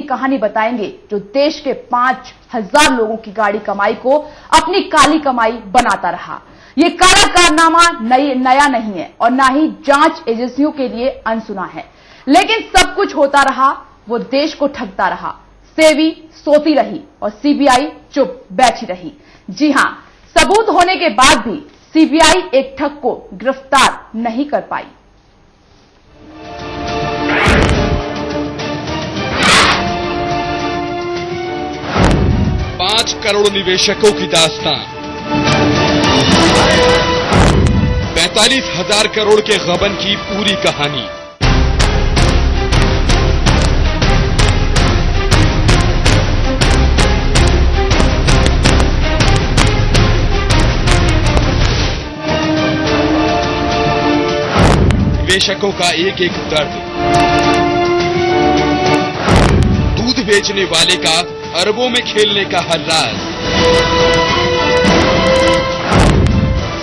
कहानी बताएंगे जो देश के 5,000 लोगों की गाड़ी कमाई को अपनी काली कमाई बनाता रहा। ये काला कारनामा नया नहीं है और ना ही जांच एजेंसियों के लिए अनसुना है, लेकिन सब कुछ होता रहा, वो देश को ठगता रहा। सेबी सोती रही और सीबीआई चुप बैठी रही। जी हां, सबूत होने के बाद भी सीबीआई एक ठग को गिरफ्तार नहीं कर पाई। पांच करोड़ निवेशकों की दास्तां, 45,000 करोड़ के गबन की पूरी कहानी। निवेशकों का एक एक दर्द, दूध बेचने वाले का अरबों में खेलने का हर राज,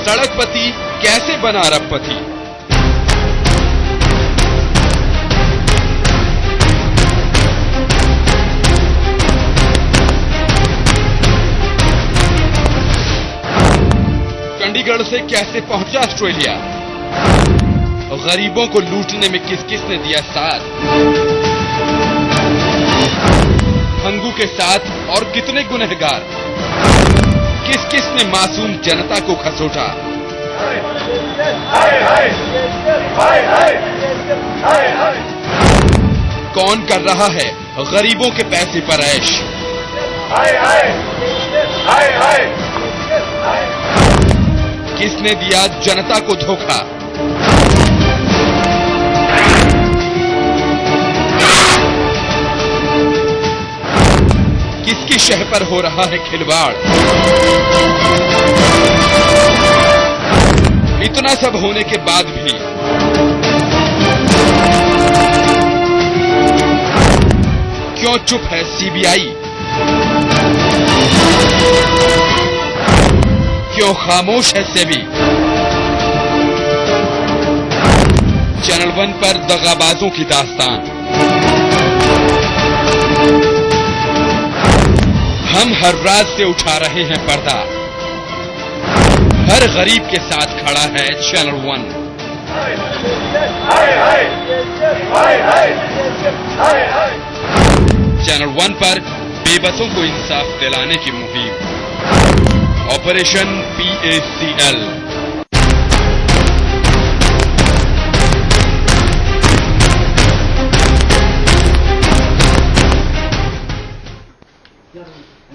सड़कपति कैसे बना अरबपति, चंडीगढ़ से कैसे पहुंचा ऑस्ट्रेलिया, गरीबों को लूटने में किस किस ने दिया साथ, भंगू के साथ और कितने गुनहगार, किस किस ने मासूम जनता को खसोटा। कौन कर रहा है गरीबों के पैसे पर ऐश, किसने दिया जनता को धोखा। किसकी शह पर हो रहा है खिलवाड़। इतना सब होने के बाद भी क्यों चुप है सीबीआई, क्यों खामोश है सेबी। चैनल 1 पर दगाबाजों की दास्तान। हम हर रात से उठा रहे हैं पर्दा, हर गरीब के साथ खड़ा है चैनल 1। चैनल 1 पर बेबसों को इंसाफ दिलाने की मुहिम, ऑपरेशन PACL।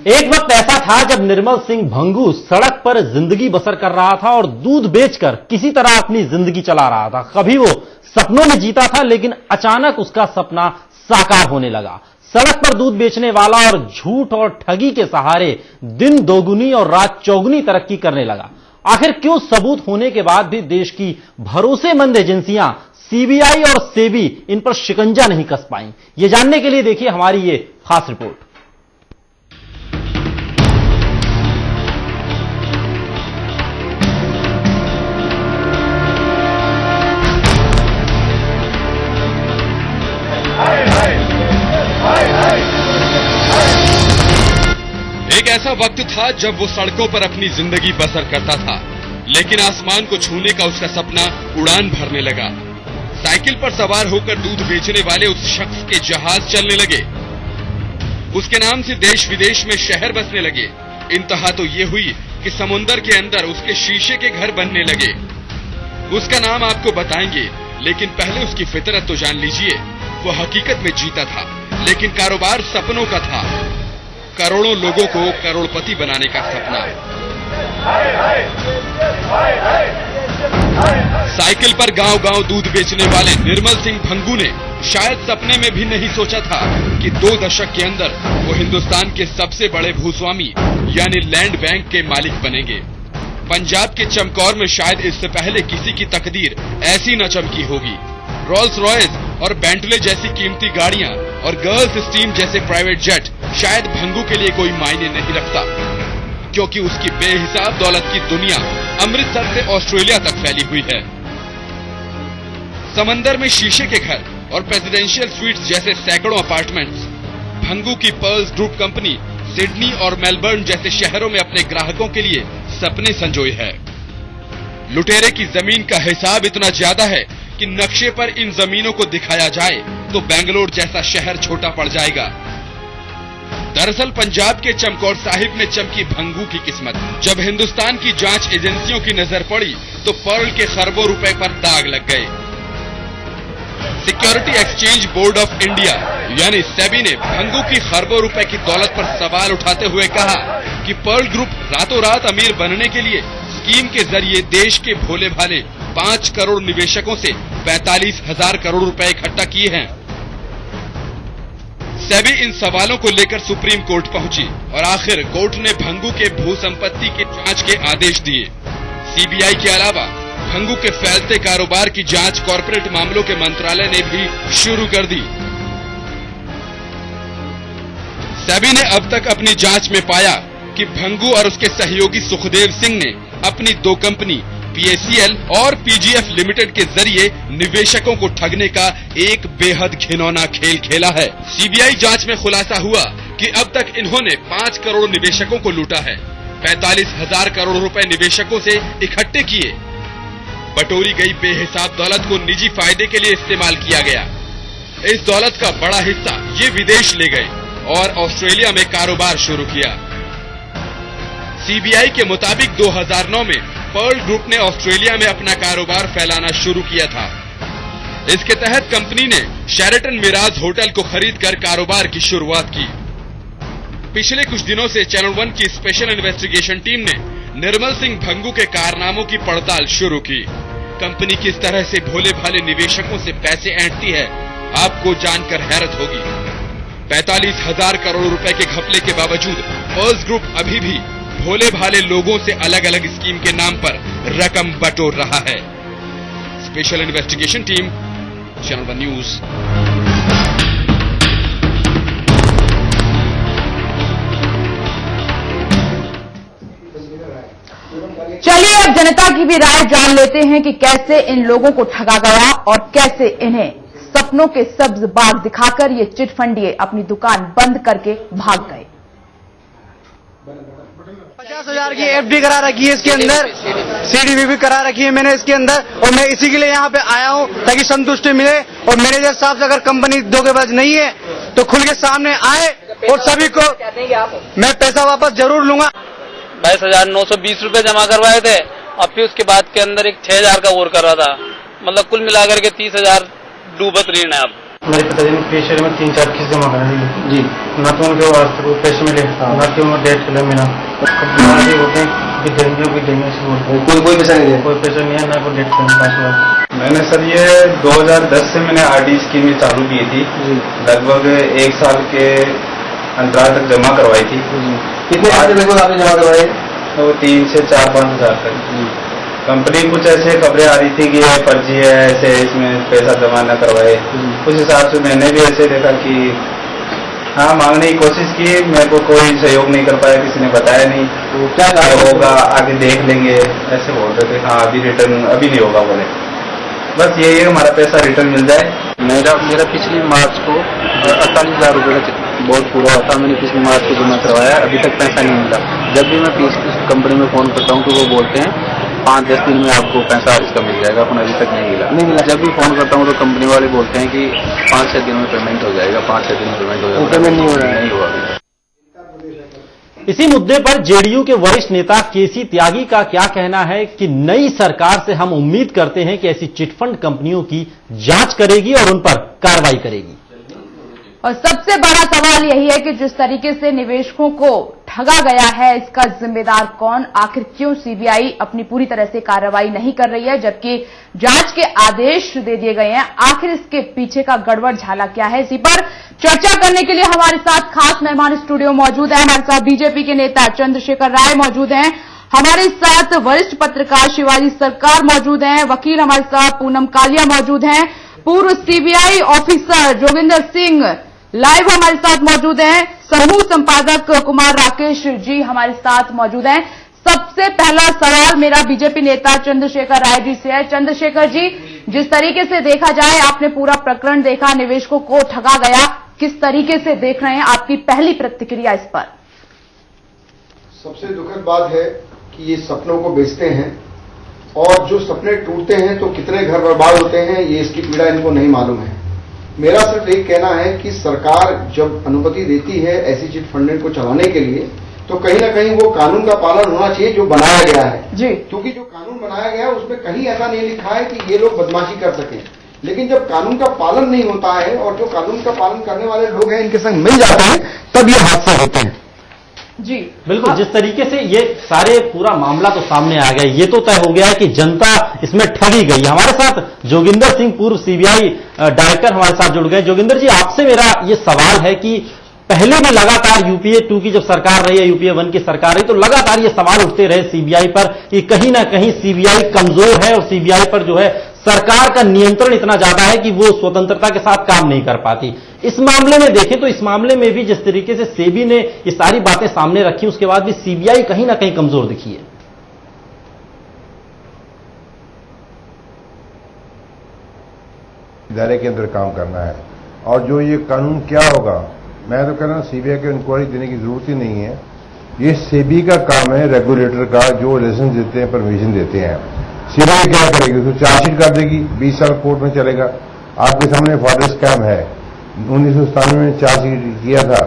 एक वक्त ऐसा था जब निर्मल सिंह भंगू सड़क पर जिंदगी बसर कर रहा था और दूध बेचकर किसी तरह अपनी जिंदगी चला रहा था। कभी वो सपनों में जीता था, लेकिन अचानक उसका सपना साकार होने लगा। सड़क पर दूध बेचने वाला और झूठ और ठगी के सहारे दिन दोगुनी और रात चौगुनी तरक्की करने लगा। आखिर क्यों सबूत होने के बाद भी देश की भरोसेमंद एजेंसियां सीबीआई और सेबी इन पर शिकंजा नहीं कस पाई? ये जानने के लिए देखिए हमारी ये खास रिपोर्ट। एक ऐसा वक्त था जब वो सड़कों पर अपनी जिंदगी बसर करता था, लेकिन आसमान को छूने का उसका सपना उड़ान भरने लगा। साइकिल पर सवार होकर दूध बेचने वाले उस शख्स के जहाज चलने लगे। उसके नाम से देश विदेश में शहर बसने लगे। इंतहा तो ये हुई कि समुंदर के अंदर उसके शीशे के घर बनने लगे। उसका नाम आपको बताएंगे, लेकिन पहले उसकी फितरत तो जान लीजिए। वो हकीकत में जीता था, लेकिन कारोबार सपनों का था। करोड़ों लोगों को करोड़पति बनाने का सपना। साइकिल पर गांव-गांव दूध बेचने वाले निर्मल सिंह भंगू ने शायद सपने में भी नहीं सोचा था कि 2 दशक के अंदर वो हिंदुस्तान के सबसे बड़े भूस्वामी यानी लैंड बैंक के मालिक बनेंगे। पंजाब के चमकौर में शायद इससे पहले किसी की तकदीर ऐसी न चमकी होगी। रोल्स रॉयस और बेंटले जैसी कीमती गाड़ियां और गर्ल्स स्टीम जैसे प्राइवेट जेट शायद भंगू के लिए कोई मायने नहीं रखता, क्योंकि उसकी बेहिसाब दौलत की दुनिया अमृतसर से ऑस्ट्रेलिया तक फैली हुई है। समंदर में शीशे के घर और प्रेसिडेंशियल स्वीट्स जैसे सैकड़ों अपार्टमेंट्स भंगू की पर्ल्स ग्रुप कंपनी सिडनी और मेलबर्न जैसे शहरों में अपने ग्राहकों के लिए सपने संजोए है। लुटेरे की जमीन का हिसाब इतना ज्यादा है कि नक्शे पर इन जमीनों को दिखाया जाए तो बेंगलोर जैसा शहर छोटा पड़ जाएगा। दरअसल पंजाब के चमकौर साहिब में चमकी भंगू की किस्मत। जब हिंदुस्तान की जांच एजेंसियों की नजर पड़ी तो पर्ल के खरबों रुपए पर दाग लग गए। Security exchange board of India यानी सेबी ने भंगू की खरबों रुपए की दौलत पर सवाल उठाते हुए कहा कि पर्ल ग्रुप रातों रात अमीर बनने के लिए स्कीम के जरिए देश के भोले भाले 5 करोड़ निवेशकों से 45,000 करोड़ रुपए इकट्ठा किए हैं। सेबी इन सवालों को लेकर सुप्रीम कोर्ट पहुंची और आखिर कोर्ट ने भंगू के भू संपत्ति की जांच के आदेश दिए। सीबीआई के अलावा भंगू के फैलते कारोबार की जांच कॉर्पोरेट मामलों के मंत्रालय ने भी शुरू कर दी। सेबी ने अब तक अपनी जांच में पाया कि भंगू और उसके सहयोगी सुखदेव सिंह ने अपनी 2 कंपनी PACL और PGF लिमिटेड के जरिए निवेशकों को ठगने का एक बेहद घिनौना खेल खेला है। सीबीआई जांच में खुलासा हुआ कि अब तक इन्होंने 5 करोड़ निवेशकों को लूटा है, 45,000 करोड़ रुपए निवेशकों से इकट्ठे किए। बटोरी गई बेहिसाब दौलत को निजी फायदे के लिए इस्तेमाल किया गया। इस दौलत का बड़ा हिस्सा ये विदेश ले गए और ऑस्ट्रेलिया में कारोबार शुरू किया। सीबीआई के मुताबिक 2009 में पर्ल ग्रुप ने ऑस्ट्रेलिया में अपना कारोबार फैलाना शुरू किया था। इसके तहत कंपनी ने शेरेटन मिराज होटल को खरीदकर कारोबार की शुरुआत की। पिछले कुछ दिनों से चैनल 1 की स्पेशल इन्वेस्टिगेशन टीम ने निर्मल सिंह भंगू के कारनामों की पड़ताल शुरू की। कंपनी किस तरह से भोले भाले निवेशकों से पैसे ऐंठती है, आपको जानकर हैरत होगी। 45,000 करोड़ रुपए के घपले के बावजूद पर्ल्स ग्रुप अभी भी भोले भाले लोगों से अलग अलग स्कीम के नाम पर रकम बटोर रहा है। Special investigation team, channel 1 news. चलिए अब जनता की भी राय जान लेते हैं कि कैसे इन लोगों को ठगा गया और कैसे इन्हें सपनों के सब्ज बाग दिखाकर ये चिटफंडिये अपनी दुकान बंद करके भाग गए। 50,000 की FD करा रखी है इसके अंदर, CDV भी करा रखी है मैंने इसके अंदर, और मैं इसी के लिए यहाँ पे आया हूँ ताकि संतुष्टि मिले। और मैनेजर साहब से अगर कंपनी धोखेबाज नहीं है तो खुल के सामने आए और सभी को मैं पैसा वापस जरूर लूंगा। 22,920 रुपए जमा करवाए थे और फिर उसके बाद के अंदर एक 6,000 का और कर रहा था, मतलब कुल मिलाकर के 30,000 डूबत ऋण है। अब मेरे पिताजी ने पेशर में 3-4 किस्त जमा करा दी जी, ना तो उनके वास्ते कोई पैसे मिले ना कि उन्होंने डेट खेला मिला। होते हैं कोई पैसा नहीं है, कोई पैसा नहीं है, ना कोई डेट पास हुआ। मैंने सर ये 2010 से मैंने RD स्कीम चालू की थी, लगभग 1 साल के अंतराल तक जमा करवाई थी। कितने लगभग आपने जमा करवाए? तो 3 से 4-5 हजार तक। कंपनी कुछ ऐसे खबरें आ रही थी कि ये फर्जी है, ऐसे इसमें पैसा जमा न करवाए। उस हिसाब से मैंने भी ऐसे देखा कि हाँ मांगने की कोशिश की, मेरे को कोई सहयोग नहीं कर पाया, किसी ने बताया नहीं। तो क्या होगा आगे देख लेंगे ऐसे बोल रहे थे। हाँ अभी रिटर्न अभी नहीं होगा बोले, बस यही है हमारा पैसा रिटर्न मिल जाए। मेरा पिछली मार्च को 48,000 रुपये का बहुत पूरा होता, मैंने पिछली मार्च को जमा करवाया, अभी तक पैसा नहीं मिला। जब भी मैं कंपनी में फोन करता हूँ तो वो बोलते हैं 5-10 दिन में आपको पैसा इसका मिल जाएगा, अपन अभी तक नहीं मिला। जब भी फोन करता हूँ तो कंपनी वाले बोलते हैं कि 5-6 दिन में पेमेंट हो जाएगा, 5-6 दिन में पेमेंट हो जाएगा, पेमेंट नहीं हो रहा है, नहीं हुआ अभी। इसी मुद्दे पर जेडीयू के वरिष्ठ नेता केसी त्यागी का क्या कहना है कि नई सरकार से हम उम्मीद करते हैं कि ऐसी चिटफंड कंपनियों की जांच करेगी और उन पर कार्रवाई करेगी। और सबसे बड़ा सवाल यही है कि जिस तरीके से निवेशकों को ठगा गया है, इसका जिम्मेदार कौन? आखिर क्यों सीबीआई अपनी पूरी तरह से कार्रवाई नहीं कर रही है जबकि जांच के आदेश दे दिए गए हैं? आखिर इसके पीछे का गड़बड़ झाला क्या है? इसी पर चर्चा करने के लिए हमारे साथ खास मेहमान स्टूडियो मौजूद है। हमारे साथ बीजेपी के नेता चंद्रशेखर राय मौजूद हैं, हमारे साथ वरिष्ठ पत्रकार शिवाजी सरकार मौजूद हैं, वकील हमारे साथ पूनम कालिया मौजूद हैं, पूर्व CBI officer Joginder Singh live हमारे साथ मौजूद हैं, समूह संपादक कुमार राकेश जी हमारे साथ मौजूद हैं। सबसे पहला सवाल मेरा बीजेपी नेता चंद्रशेखर राय जी से है। चंद्रशेखर जी, जिस तरीके से देखा जाए आपने पूरा प्रकरण देखा, निवेशकों को ठगा गया, किस तरीके से देख रहे हैं, आपकी पहली प्रतिक्रिया इस पर? सबसे दुखद बात है कि ये सपनों को बेचते हैं और जो सपने टूटते हैं तो कितने घर बर्बाद होते हैं, ये इसकी पीड़ा इनको नहीं मालूम है। मेरा सिर्फ एक कहना है कि सरकार जब अनुमति देती है ऐसी चिट फंडिंग को चलाने के लिए, तो कहीं ना कहीं वो कानून का पालन होना चाहिए जो बनाया गया है जी। क्योंकि जो कानून बनाया गया है उसमें कहीं ऐसा नहीं लिखा है कि ये लोग बदमाशी कर सकें, लेकिन जब कानून का पालन नहीं होता है और जो कानून का पालन करने वाले लोग हैं इनके संग मिल जाते हैं, तब ये हादसे होते हैं। जी बिल्कुल, जिस तरीके से ये सारे पूरा मामला तो सामने आ गया, ये तो तय हो गया है कि जनता इसमें ठगी गई। हमारे साथ जोगिंदर सिंह, पूर्व सीबीआई डायरेक्टर हमारे साथ जुड़ गए। जोगिंदर जी, आपसे मेरा ये सवाल है कि पहले भी लगातार यूपीए 2 की जब सरकार रही है, यूपीए 1 की सरकार रही, तो लगातार ये सवाल उठते रहे सीबीआई पर कि कहीं ना कहीं सीबीआई कमजोर है और सीबीआई पर जो है सरकार का नियंत्रण इतना ज्यादा है कि वो स्वतंत्रता के साथ काम नहीं कर पाती। इस मामले में देखें तो इस मामले में भी जिस तरीके से सेबी ने ये सारी बातें सामने रखी, उसके बाद भी सीबीआई कहीं ना कहीं कमजोर दिखी है। इदारे के अंदर काम करना है और जो ये कानून क्या होगा, मैं तो कह रहा हूं सीबीआई को इंक्वायरी देने की जरूरत ही नहीं है। ये सेबी का काम है, रेगुलेटर का, जो लाइसेंस देते हैं, परमिशन देते हैं। सीबीआई क्या करेगी? उसको चार्जशीट कर देगी, 20 साल कोर्ट में चलेगा। आपके सामने फॉर्डर स्कैम है, 1997 में चार्जशीट किया था।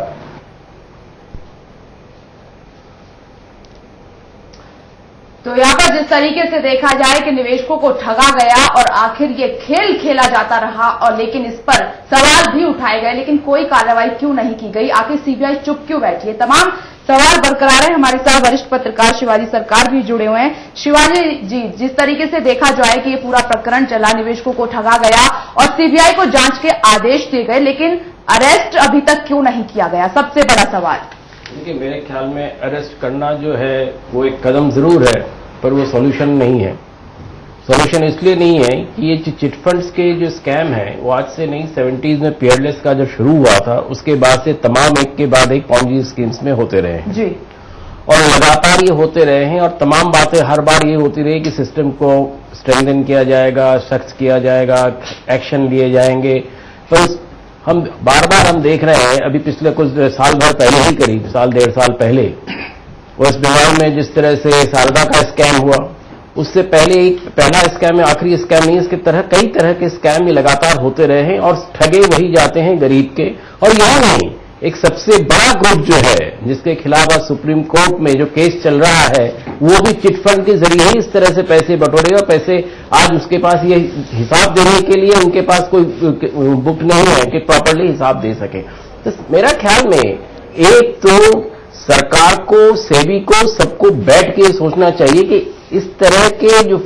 तो यहां पर जिस तरीके से देखा जाए कि निवेशकों को ठगा गया और आखिर ये खेल खेला जाता रहा, और लेकिन इस पर सवाल भी उठाए गए, लेकिन कोई कार्रवाई क्यों नहीं की गई? आखिर सीबीआई चुप क्यों बैठी है? तमाम सवाल बरकरार है। हमारे साथ वरिष्ठ पत्रकार शिवाजी सरकार भी जुड़े हुए हैं। शिवाजी जी, जिस तरीके से देखा जाए कि ये पूरा प्रकरण चला, निवेशकों को ठगा गया और सीबीआई को जांच के आदेश दिए गए, लेकिन अरेस्ट अभी तक क्यों नहीं किया गया? सबसे बड़ा सवाल। देखिए, मेरे ख्याल में अरेस्ट करना जो है वो एक कदम जरूर है, पर वो सॉल्यूशन नहीं है। सॉल्यूशन इसलिए नहीं है कि ये चिट फंड्स के जो स्कैम है वो आज से नहीं, 70s में पीयरलेस का जब शुरू हुआ था उसके बाद से तमाम एक के बाद एक पॉन्जी स्कीम्स में होते रहे हैं जी, और लगातार ये होते रहे हैं। और तमाम बातें हर बार ये होती रही कि सिस्टम को स्ट्रेंथन किया जाएगा, सख्त किया जाएगा, एक्शन लिए जाएंगे। तो हम बार बार हम देख रहे हैं, अभी पिछले कुछ साल भर पहले ही, करीब साल 1.5 साल पहले वेस्ट बंगाल में जिस तरह से सारदा का स्कैम हुआ, उससे पहले एक पहला स्कैम है, आखिरी स्कैम नहीं, इसके तरह कई तरह के स्कैम ये लगातार होते रहे हैं और ठगे वही जाते हैं गरीब के। और यही नहीं, एक सबसे बड़ा ग्रुप जो है जिसके खिलाफ आज सुप्रीम कोर्ट में जो केस चल रहा है, वो भी चिट फंड के जरिए ही इस तरह से पैसे बटोरे और पैसे आज उसके पास ये हिसाब देने के लिए उनके पास कोई बुक नहीं है कि प्रॉपरली हिसाब दे सके। तो मेरा ख्याल में एक तो सरकार को, सेबी को, सबको बैठ के सोचना चाहिए कि इस तरह के जो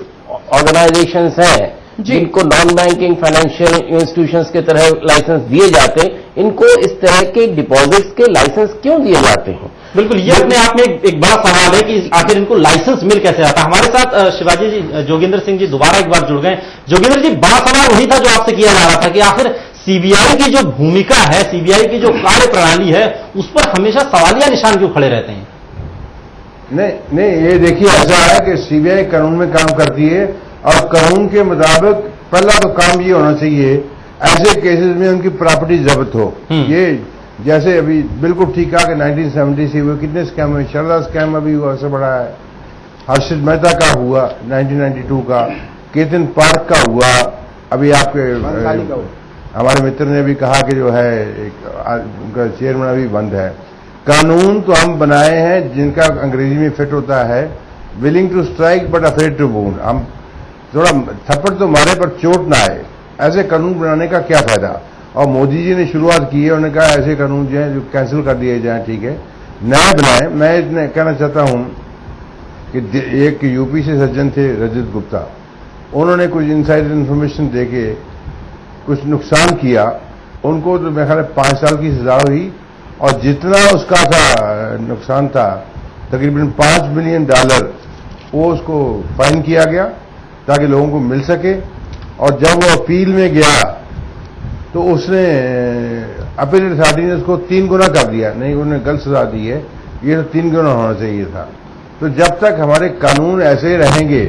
ऑर्गेनाइजेशंस हैं जिनको नॉन बैंकिंग फाइनेंशियल इंस्टीट्यूशंस के तरह लाइसेंस दिए जाते हैं, इनको इस तरह के डिपॉजिट्स के लाइसेंस क्यों दिए जाते हैं? बिल्कुल, ये अपने आप में एक बड़ा सवाल है कि आखिर इनको लाइसेंस मिल कैसे आता है। हमारे साथ शिवाजी जी, जोगिंदर सिंह जी दोबारा एक बार जुड़ गए। जोगिंदर जी, बड़ा सवाल वही था जो आपसे किया जा रहा था कि आखिर सीबीआई की जो भूमिका है, सीबीआई की जो कार्य प्रणाली है, उस पर हमेशा सवालिया निशान क्यों खड़े रहते हैं? नहीं, ये देखिए, ऐसा है कि सीबीआई कानून में काम करती है और कानून के मुताबिक पहला तो काम ये होना चाहिए, ऐसे केसेस में उनकी प्रॉपर्टी जब्त हो। ये जैसे अभी बिल्कुल ठीक कहा कि 1970 से हुए कितने स्कैम हुए, शारदा स्कैम अभी हुआ सबसे बड़ा है, हर्षित मेहता का हुआ 1992 का, केतन पार्क का हुआ, अभी आपके हमारे मित्र ने भी कहा कि जो है उनका चेयरमैन अभी बंद है। कानून तो हम बनाए हैं जिनका अंग्रेजी में फिट होता है, willing to strike but afraid to wound. हम थोड़ा थप्पड़ तो मारे पर चोट ना आए, ऐसे कानून बनाने का क्या फायदा? और मोदी जी ने शुरुआत की है, उन्होंने कहा ऐसे कानून जो है जो कैंसिल कर दिए जाएं, ठीक है, नए बनाए। मैं इतने कहना चाहता हूं कि एक यूपी से सज्जन थे रजत गुप्ता, उन्होंने कुछ इनसाइडर इन्फॉर्मेशन देके कुछ नुकसान किया, उनको तो मेरे ख्याल 5 साल की सजा हुई और जितना उसका था नुकसान था तकरीबन $5 मिलियन वो उसको फाइन किया गया ताकि लोगों को मिल सके। और जब वो अपील में गया तो उसने अपील अथॉरिटी ने उसको 3 गुना कर दिया। नहीं, उन्होंने गलत सजा दी है, ये तो 3 गुना होना चाहिए था। तो जब तक हमारे कानून ऐसे रहेंगे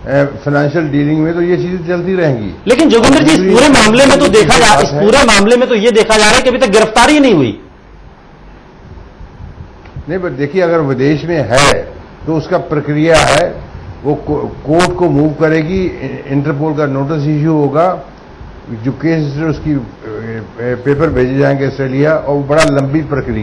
फाइनेंशियल डीलिंग में, तो ये चीजें चलती रहेंगी। लेकिन जोगिंदर जी, इस पूरे मामले में तो देखा जा इस पूरे मामले में तो ये देखा जा रहा है कि अभी तक गिरफ्तारी ही नहीं हुई। नहीं, बट देखिए, अगर विदेश में है तो उसका प्रक्रिया है, वो कोर्ट को मूव करेगी, इंटरपोल का नोटिस इश्यू होगा, जो केस उसकी पेपर भेजे जाएंगे ऑस्ट्रेलिया, और बड़ा लंबी प्रक्रिया